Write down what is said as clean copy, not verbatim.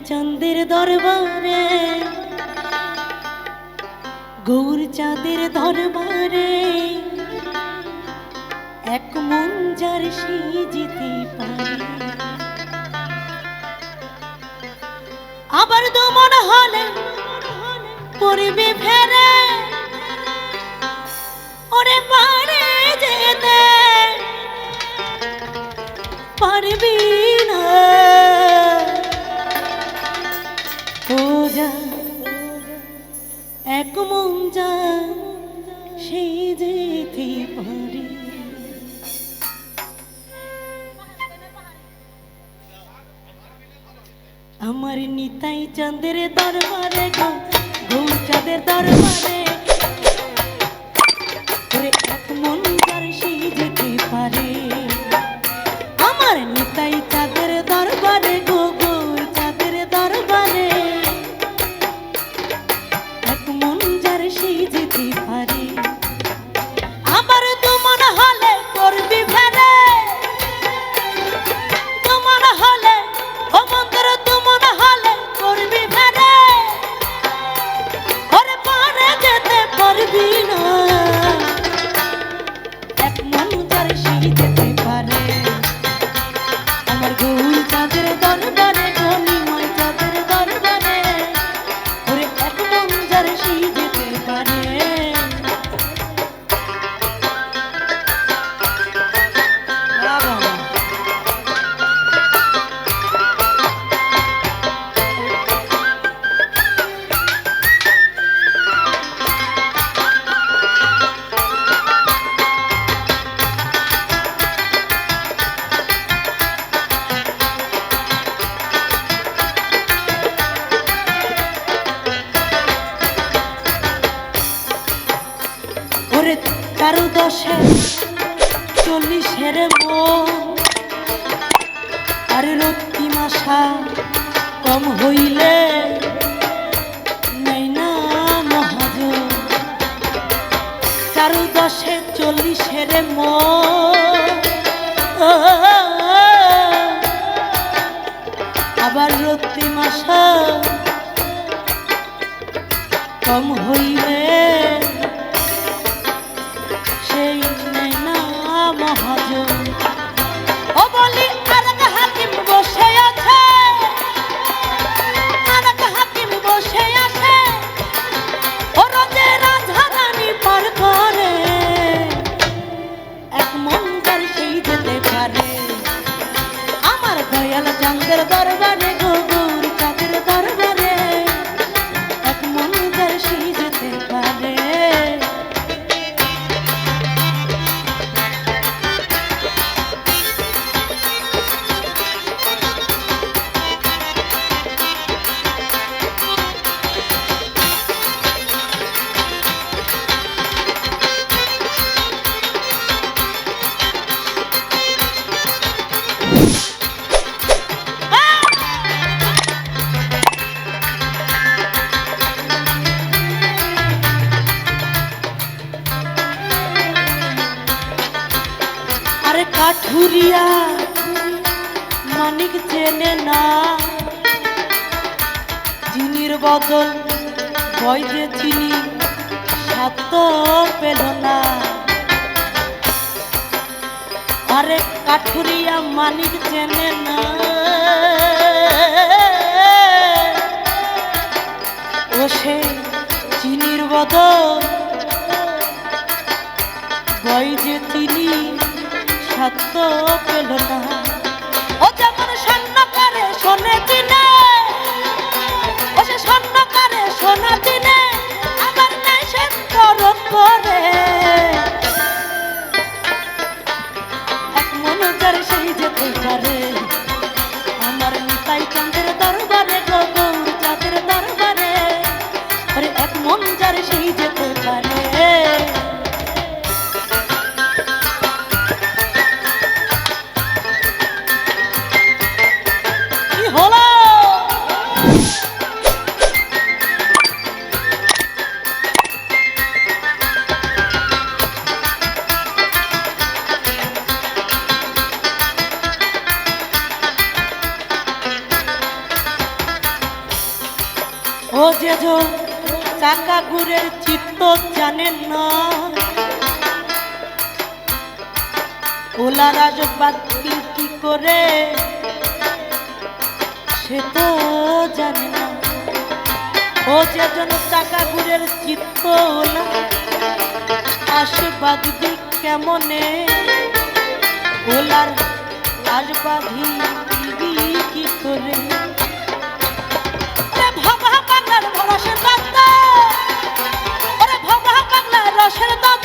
চাঁদের দরবারে, গৌর চাঁদের দরবারে এক মন যার সেজিতে পারে, আবার দু মন হলে পড়বে ফেরে, ওরে পারে যেতে পারবি না। ও যা এক মন যা সেই যেতে পারে। আমার নিতাই চাঁদের দরবারে, গৌর চাঁদের দরবারে এক মন যার সেই যেতে পারে। আমার নিতাই চাঁদের দরবারে, গৌর চাঁদের দরবারে এক মন যার সেই যেতে পারে, আবার দু মন হলে করবি ফেরে, দু মন হলে ও মন্দির দু মন হলে করবি ফেরে, ওরে পারে যেতে পারবি না। এক মন যার সেই যেতে পারে, আমার গৌর চাঁদের দরবারে, গনিময় চাঁদের দরবারে ওরে এক মন যার সেই যেতে পারে। ওরে 13-10-40 মন, আর রত্তি মাসা কম হইলে নেই না মহাজন। 13-10-40 মন, আবার রত্তি মাসা কম হইলে সেই নেই না মহাজন। ও বলি আরেক হাকিম বসে আছে, আরেক হাকিম বসে আছে, ও রোজে রাজধানী পার করে এক মন যার সেই যেতে পারে। আমার দয়াল চাঁদের দরবারে, গৌর চাঁদের দরবারে এক মন যার সেই যেতে পারে। আরে কাঠুরিয়া মানিক চেনে না, চিনির বদল ভয় যে চিনি স্বাদ তো পেল না। আরে কাঠুরিয়া মানিক চেনে না, ও সে চিনির বদল ভয় যে চিনি স্বাদ তো পেল না। ও যেমন স্বর্ণকারে সোনে চিনে, ও সে স্বর্ণকারে সোনা চিনে, আবার নাই সে তরক করে এক মন যার সেই যেতে পারে। আমার নিতাই চাঁদের দরবারে, গৌর চাঁদের দরবারে আরে এক মন যার সেই যেতে পারে। যেজন চাকা গুড়ের চিত্ত জানেন না, ওলা রাজবাদ কি করে সে তো জানে না। ও যেজন চাকা গুড়ের চিত্ত ওলা আশীর্বাদ দিক কেমনে, ওলার আশবাধি কি করে। ভগা বাংলার রসের দাদা, ওরে ভগা বাংলার রসের দাদা,